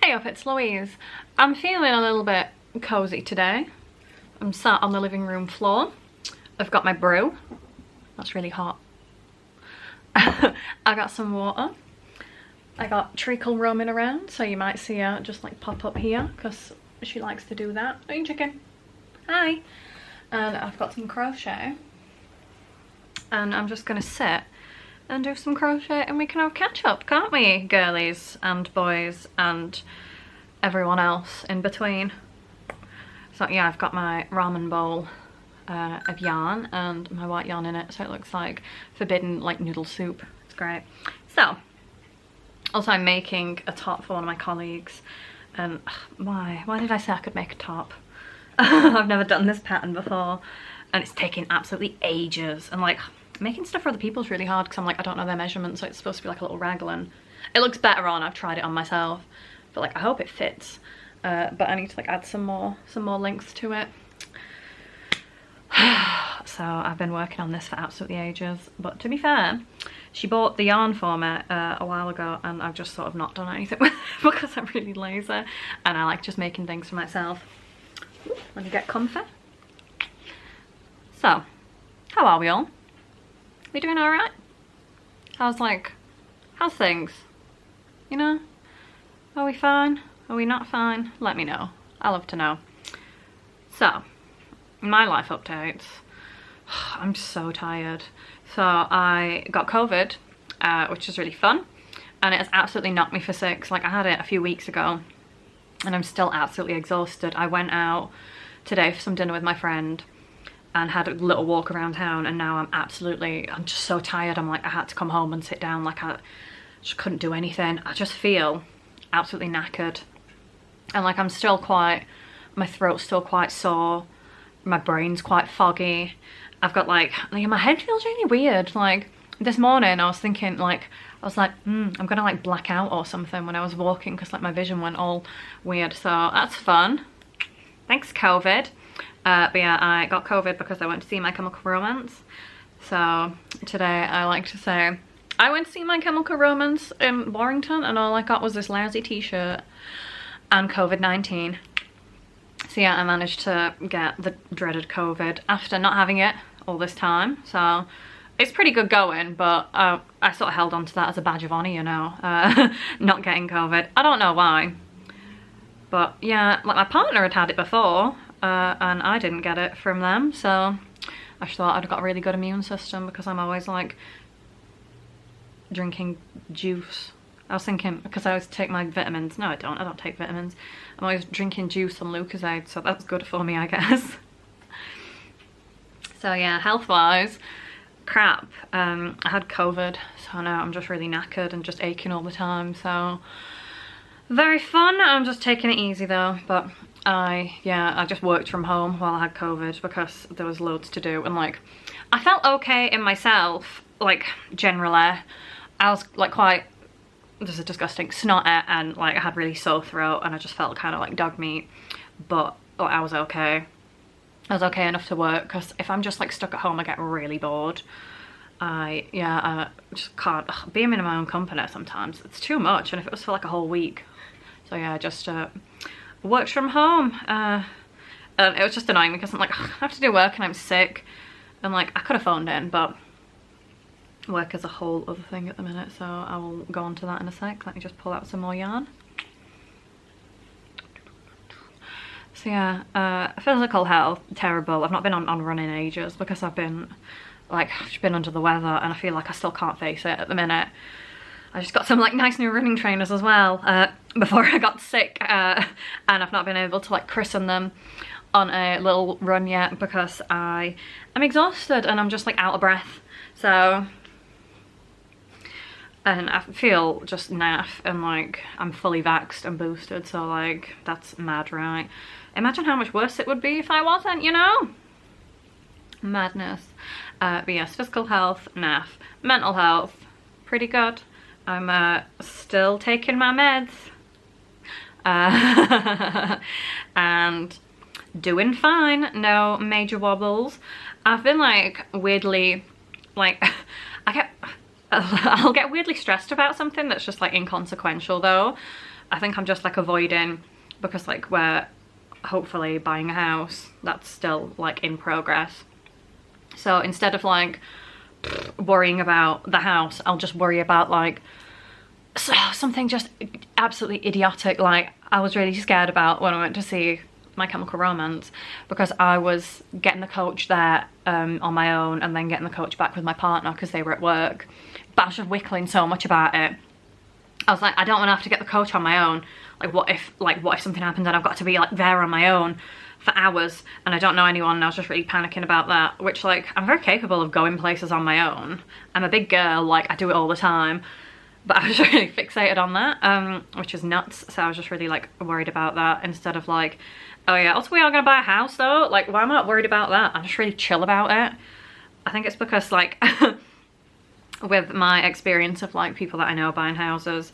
Hey up, it's Louise. I'm feeling a little bit cozy today. I'm sat on the living room floor. I've got my brew. That's really hot. I got some water. I got treacle roaming around, so you might see her just like pop up here because she likes to do that. Hey chicken. Hi. And I've got some crochet. And I'm just gonna sit and do some crochet and we can have catch up, can't we, girlies and boys and everyone else in between. So yeah, I've got my ramen bowl of yarn and my white yarn in it, so it looks like forbidden like noodle soup. It's great. So also I'm making a top for one of my colleagues, and why did I say I could make a top? I've never done this pattern before and it's taking absolutely ages, and like making stuff for other people is really hard because I'm like, I don't know their measurements, so it's supposed to be like a little raglan. It looks better on, I've tried it on myself, but like I hope it fits. But I need to like add some more length to it. So I've been working on this for absolutely ages, but to be fair, she bought the yarn for me a while ago and I've just sort of not done anything with it because I'm really lazy and I like just making things for myself. Let me get comfy. So, how are we all? We doing alright? How's things? You know? Are we fine? Are we not fine? Let me know. I love to know. So, my life updates. I'm so tired. So I got COVID, which is really fun. And it has absolutely knocked me for six. Like I had it a few weeks ago and I'm still absolutely exhausted. I went out today for some dinner with my friend and had a little walk around town, and now I'm just so tired. I'm like, I had to come home and sit down, like I just couldn't do anything. I just feel absolutely knackered. And like I'm still my throat's still quite sore, my brain's quite foggy. I've got like my head feels really weird. Like this morning I was thinking I'm gonna like black out or something when I was walking because like my vision went all weird. So that's fun. Thanks COVID. But yeah, I got COVID because I went to see My Chemical Romance. So today I like to say I went to see My Chemical Romance in Warrington and all I got was this lousy t-shirt and COVID-19. So yeah, I managed to get the dreaded COVID after not having it all this time. So it's pretty good going, but I sort of held on to that as a badge of honor, you know, not getting COVID. I don't know why. But yeah, like my partner had it before and I didn't get it from them. So I just thought I'd got a really good immune system because I'm always like drinking juice. I was thinking, because I always take my vitamins. No, I don't take vitamins. I'm always drinking juice and Lucozade, so that's good for me, I guess. So yeah, health-wise, crap. I had COVID, so now I'm just really knackered and just aching all the time, so very fun. I'm just taking it easy though, but I just worked from home while I had COVID because there was loads to do, and like, I felt okay in myself, like, generally. I was like quite, this is disgusting, snotty, and like I had really sore throat and I just felt kind of like dog meat, but like, I was okay. I was okay enough to work because if I'm just like stuck at home I get really bored. I just can't being in my own company sometimes. It's too much, and if it was for like a whole week. So yeah, I just worked from home. And it was just annoying because I'm like, I have to do work and I'm sick, and like I could have phoned in, but work is a whole other thing at the minute, so I will go on to that in a sec. Let me just pull out some more yarn. So yeah, physical health, terrible. I've not been on running ages because I've been under the weather and I feel like I still can't face it at the minute. I just got some like nice new running trainers as well before I got sick, and I've not been able to like christen them on a little run yet because I am exhausted and I'm just like out of breath. So, and I feel just naff and like I'm fully vaxxed and boosted, so like that's mad, right? Imagine how much worse it would be if I wasn't, you know? Madness. But yes, physical health, naff. Mental health, pretty good. I'm still taking my meds. And doing fine, no major wobbles. I've been like weirdly, like, I'll get weirdly stressed about something that's just like inconsequential though. I think I'm just like avoiding, because like we're hopefully buying a house that's still like in progress. So instead of like worrying about the house, I'll just worry about like something just absolutely idiotic. Like I was really scared about when I went to see My Chemical Romance, because I was getting the coach there on my own, and then getting the coach back with my partner because they were at work. But I was just wickling so much about it. I was like, I don't want to have to get the coach on my own. Like what if something happens and I've got to be like there on my own for hours and I don't know anyone, and I was just really panicking about that, which like I'm very capable of going places on my own. I'm a big girl, like I do it all the time, but I was really fixated on that, which is nuts. So I was just really like worried about that, instead of like, oh yeah, also we are gonna buy a house though, like why am I not worried about that? I'm just really chill about it. I think it's because like with my experience of like people that I know buying houses,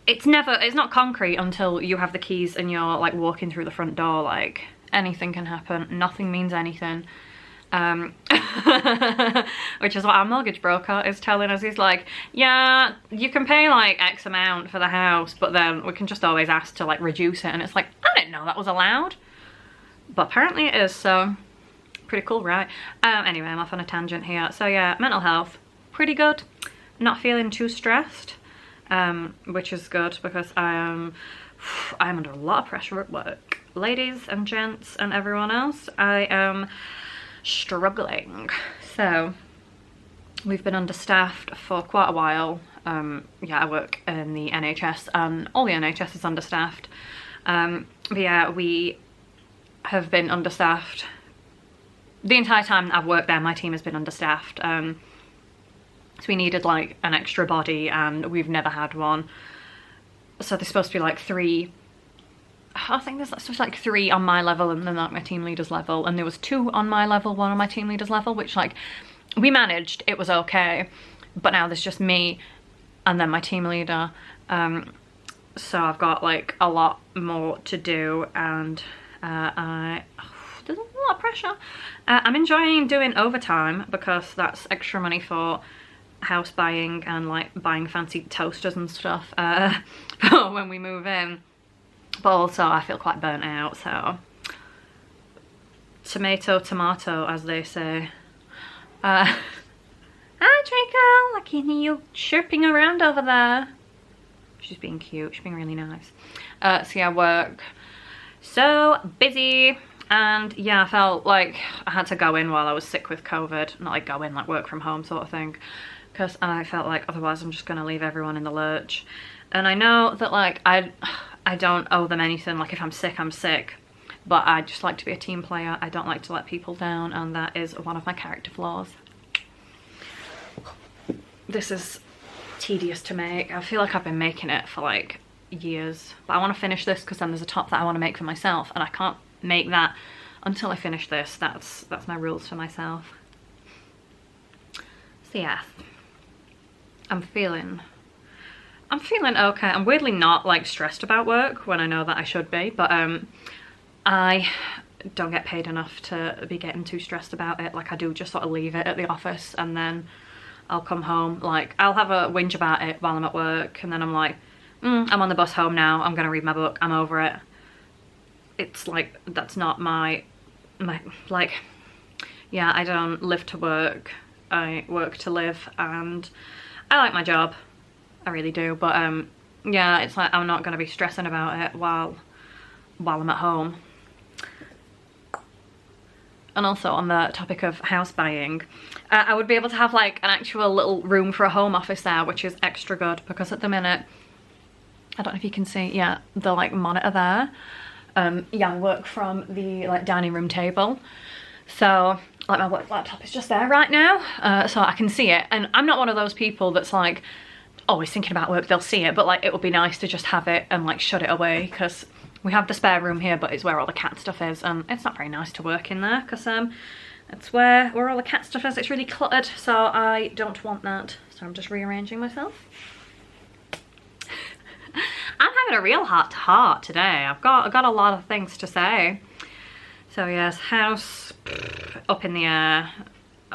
it's not concrete until you have the keys and you're like walking through the front door. Like anything can happen, nothing means anything. Which is what our mortgage broker is telling us. He's like, yeah, you can pay like X amount for the house, but then we can just always ask to like reduce it. And it's like, I didn't know that was allowed, but apparently it is. So pretty cool, right? Anyway, I'm off on a tangent here. So yeah, mental health, pretty good. Not feeling too stressed. Which is good, because I'm under a lot of pressure at work. Ladies and gents and everyone else, I am struggling. So we've been understaffed for quite a while. Yeah, I work in the NHS and all the NHS is understaffed. But yeah, we have been understaffed the entire time I've worked there. My team has been understaffed. So we needed like an extra body and we've never had one. So there's supposed to be like 3, I think there's supposed to be like 3 on my level and then like my team leader's level. And there was 2 on my level, 1 on my team leader's level, which like we managed, it was okay. But now there's just me and then my team leader. So I've got like a lot more to do, and there's a lot of pressure. I'm enjoying doing overtime because that's extra money for house buying and like buying fancy toasters and stuff for when we move in. But also I feel quite burnt out, so tomato, as they say. Hi Draco, I can hear you chirping around over there. She's being cute, she's being really nice. So yeah, work, so busy. And yeah, I felt like I had to go in while I was sick with COVID. Not like go in, like work from home sort of thing. Because I felt like otherwise I'm just going to leave everyone in the lurch. And I know that like I don't owe them anything. Like if I'm sick, I'm sick. But I just like to be a team player. I don't like to let people down, and that is one of my character flaws. This is tedious to make. I feel like I've been making it for like years. But I want to finish this because then there's a top that I want to make for myself, and I can't make that until I finish this. That's my rules for myself. So yeah, I'm feeling okay. I'm weirdly not like stressed about work when I know that I should be, but I don't get paid enough to be getting too stressed about it. Like I do just sort of leave it at the office, and then I'll come home, like I'll have a whinge about it while I'm at work, and then I'm like, I'm on the bus home now, I'm gonna read my book, I'm over it. It's like, that's not my like, yeah, I don't live to work, I work to live, and I like my job, I really do. But yeah, it's like I'm not gonna be stressing about it while I'm at home. And also on the topic of house buying, I would be able to have like an actual little room for a home office there, which is extra good, because at the minute, I don't know if you can see, yeah, the like monitor there. Yeah, I work from the like dining room table, so like my work laptop is just there right now, so I can see it. And I'm not one of those people that's like always thinking about work. They'll see it, but like it would be nice to just have it and like shut it away, because we have the spare room here, but it's where all the cat stuff is, and it's not very nice to work in there, because it's where all the cat stuff is. It's really cluttered, so I don't want that, so I'm just rearranging myself. I'm having a real heart-to-heart today. I've got a lot of things to say. So yes, house up in the air.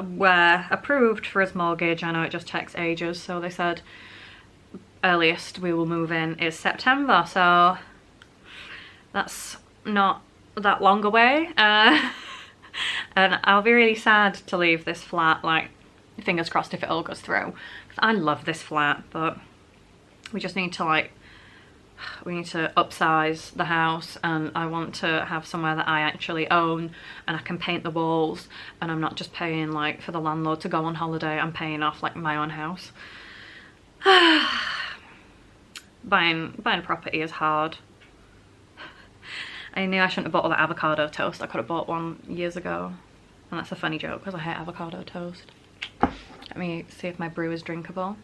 We're approved for his mortgage. I know it just takes ages, so they said earliest we will move in is September, so that's not that long away. And I'll be really sad to leave this flat, like, fingers crossed if it all goes through. 'Cause I love this flat, but we just need to, like, we need to upsize the house, and I want to have somewhere that I actually own and I can paint the walls, and I'm not just paying like for the landlord to go on holiday. I'm paying off like my own house. Buying a property is hard. I knew I shouldn't have bought all that avocado toast. I could have bought one years ago. And that's a funny joke because I hate avocado toast. Let me see if my brew is drinkable.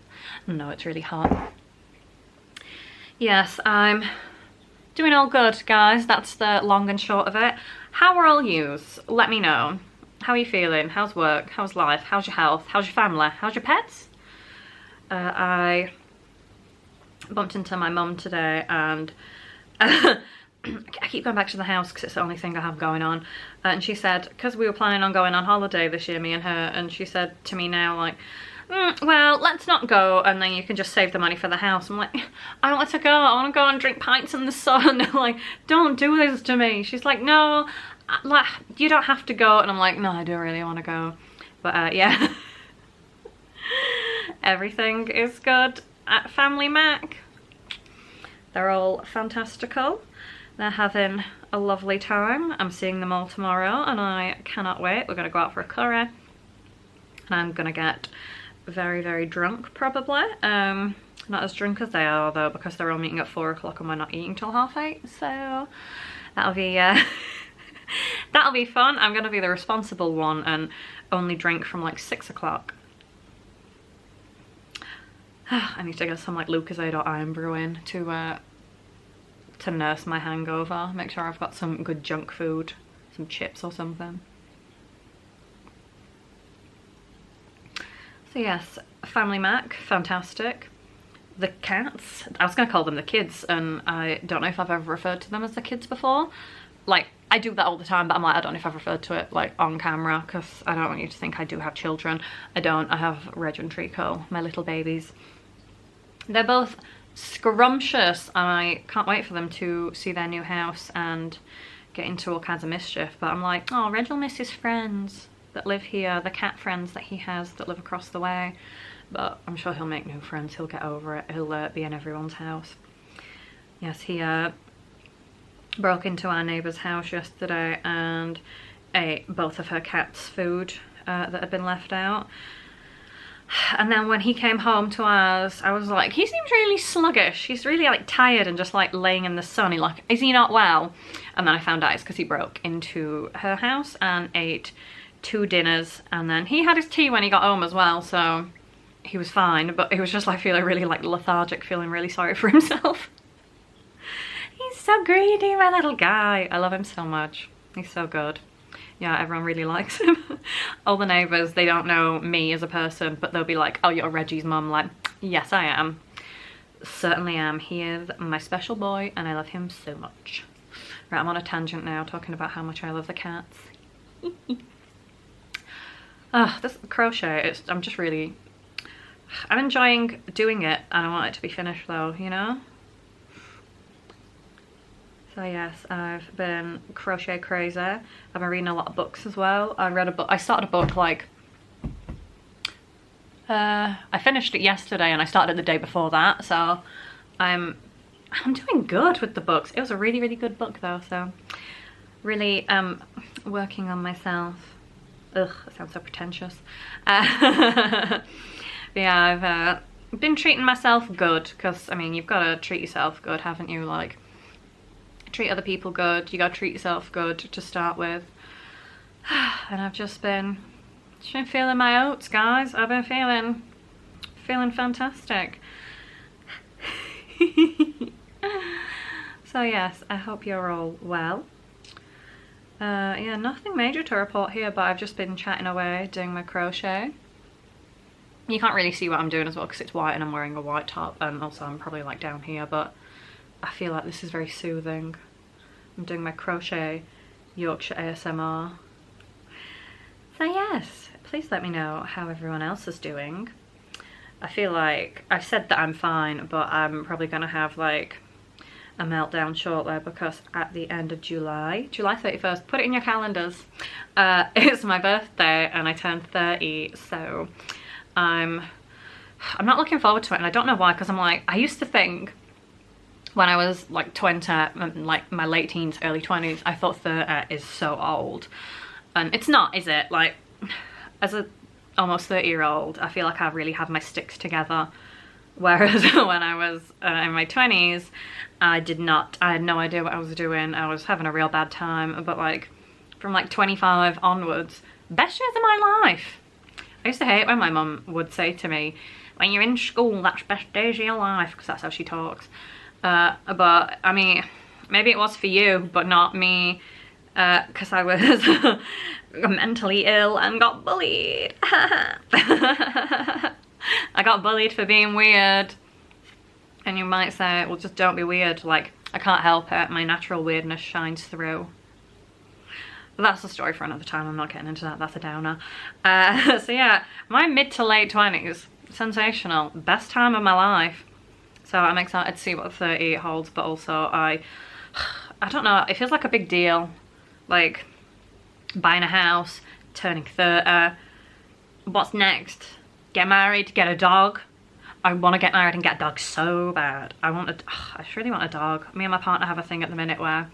No, it's really hot. Yes, I'm doing all good, guys. That's the long and short of it. How are all yous? Let me know. How are you feeling? How's work? How's life? How's your health? How's your family? How's your pets? I bumped into my mum today, and I keep going back to the house because it's the only thing I have going on. And she said, because we were planning on going on holiday this year, me and her, and she said to me now, like, well, let's not go, and then you can just save the money for the house. I'm like, I don't want to go. I want to go and drink pints in the sun. Like, don't do this to me. She's like, no, like, you don't have to go. And I'm like, no, I do really want to go. But yeah, everything is good at Family Mac. They're all fantastical. They're having a lovely time. I'm seeing them all tomorrow, and I cannot wait. We're going to go out for a curry, and I'm going to get very, very drunk, probably. Not as drunk as they are, though, because they're all meeting at 4 o'clock and we're not eating till 8:30, so that'll be that'll be fun. I'm gonna be the responsible one and only drink from like 6 o'clock. I need to get some like Lucozade or Iron Brew in to nurse my hangover. Make sure I've got some good junk food, some chips or something. So yes, Family Mac, fantastic. The cats, I was going to call them the kids, and I don't know if I've ever referred to them as the kids before. Like, I do that all the time, but I'm like, I don't know if I've referred to it like on camera, because I don't want you to think I do have children. I don't. I have Reg and Trico, my little babies. They're both scrumptious, and I can't wait for them to see their new house and get into all kinds of mischief. But I'm like, oh, Reg will miss his friends that live here, the cat friends that he has that live across the way. But I'm sure he'll make new friends. He'll get over it. He'll be in everyone's house. Yes, he broke into our neighbour's house yesterday and ate both of her cats' food that had been left out. And then when he came home to ours, I was like, he seems really sluggish. He's really like tired and just like laying in the sun. He like, is he not well? And then I found out it's because he broke into her house and ate 2 dinners, and then he had his tea when he got home as well, so he was fine, but he was just like feeling really like lethargic, feeling really sorry for himself. He's so greedy, my little guy. I love him so much. He's so good. Yeah, everyone really likes him. All the neighbours, they don't know me as a person, but they'll be like, oh, you're Reggie's mum. Like, yes, I am. Certainly am. He is my special boy, and I love him so much. Right, I'm on a tangent now, talking about how much I love the cats. This crochet, I'm enjoying doing it, and I want it to be finished though, you know? So yes, I've been crochet crazy. I've been reading a lot of books as well. I started a book like, I finished it yesterday and I started it the day before that, so I'm doing good with the books. It was a really, really good book though, so really working on myself. Ugh, that sounds so pretentious. Yeah, I've been treating myself good, because, I mean, you've got to treat yourself good, haven't you? Like, treat other people good, you got to treat yourself good to start with. And I've just been feeling my oats, guys. I've been feeling fantastic. So yes, I hope you're all well. Yeah, nothing major to report here, but I've just been chatting away doing my crochet. You can't really see what I'm doing as well because it's white and I'm wearing a white top, and also I'm probably like down here, but I feel like this is very soothing. I'm doing my crochet Yorkshire ASMR. So yes, please let me know how everyone else is doing. I feel like I've said that I'm fine, but I'm probably gonna have like a meltdown shortly because at the end of July 31st, put it in your calendars, it's my birthday and I turned 30, so I'm not looking forward to it, and I don't know why, because I'm like, I used to think when I was like 20, like my late teens, early 20s, I thought 30 is so old, and it's not, is it? Like, as a almost 30-year-old, I feel like I really have my sticks together, whereas when I was in my 20s, I did not. I had no idea what I was doing. I was having a real bad time, but like from like 25 onwards, best years of my life. I used to hate when my mum would say to me, when you're in school, that's best days of your life, because that's how she talks. But I mean, maybe it was for you, but not me, because I was mentally ill and got bullied. I got bullied for being weird. And you might say, well, just don't be weird. Like, I can't help it. My natural weirdness shines through. But that's a story for another time. I'm not getting into that. That's a downer. So yeah, my mid to late 20s, sensational. Best time of my life. So I'm excited to see what 30 holds, but also I don't know, it feels like a big deal. Like, buying a house, turning 30. What's next? Get married, get a dog. I want to get married and get a dog so bad. I just really want a dog. Me and my partner have a thing at the minute where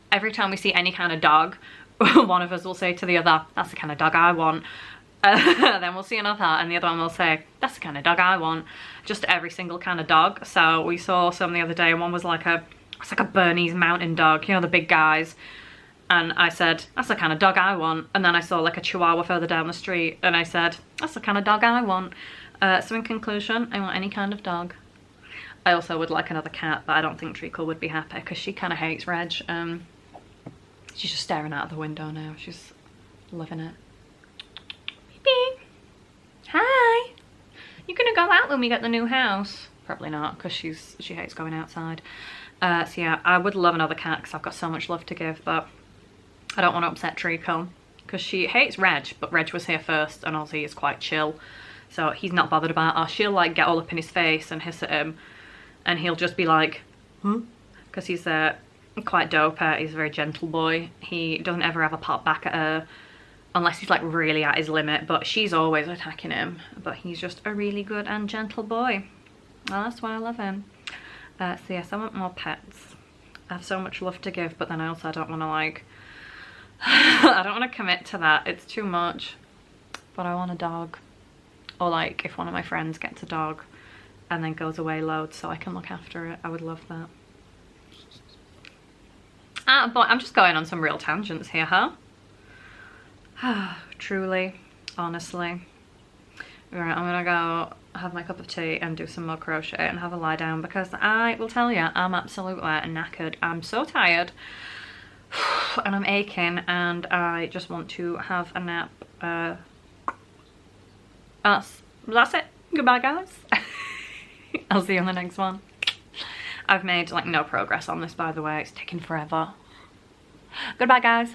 every time we see any kind of dog, one of us will say to the other, that's the kind of dog I want. Then we'll see another and the other one will say, that's the kind of dog I want. Just every single kind of dog. So we saw some the other day, and one was like it's like a Bernese mountain dog, you know, the big guys. And I said, that's the kind of dog I want. And then I saw like a Chihuahua further down the street, and I said, that's the kind of dog I want. So in conclusion, I want any kind of dog. I also would like another cat, but I don't think Treacle would be happy because she kind of hates Reg. She's just staring out of the window now. She's loving it. Baby. Hi. You gonna go out when we get the new house? Probably not, because she hates going outside. So yeah, I would love another cat because I've got so much love to give, but I don't want to upset Treacle because she hates Reg, but Reg was here first and Ozzy is quite chill. So he's not bothered about her. She'll like get all up in his face and hiss at him, and he'll just be like, huh? Because he's quite doper. He's a very gentle boy. He doesn't ever have a pop back at her unless he's like really at his limit, but she's always attacking him. But he's just a really good and gentle boy. Well, that's why I love him. So yes, I want more pets. I have so much love to give, but then I also don't want to like, I don't want to commit to that. It's too much. But I want a dog. Or like if one of my friends gets a dog and then goes away loads so I can look after it. I would love that. But I'm just going on some real tangents here, huh? Truly, honestly. Right, I'm gonna go have my cup of tea and do some more crochet and have a lie down, because I will tell you, I'm absolutely knackered. I'm so tired and I'm aching and I just want to have a nap. That's it. Goodbye, guys. I'll see you on the next one. I've made like no progress on this, by the way. It's taken forever. Goodbye, guys.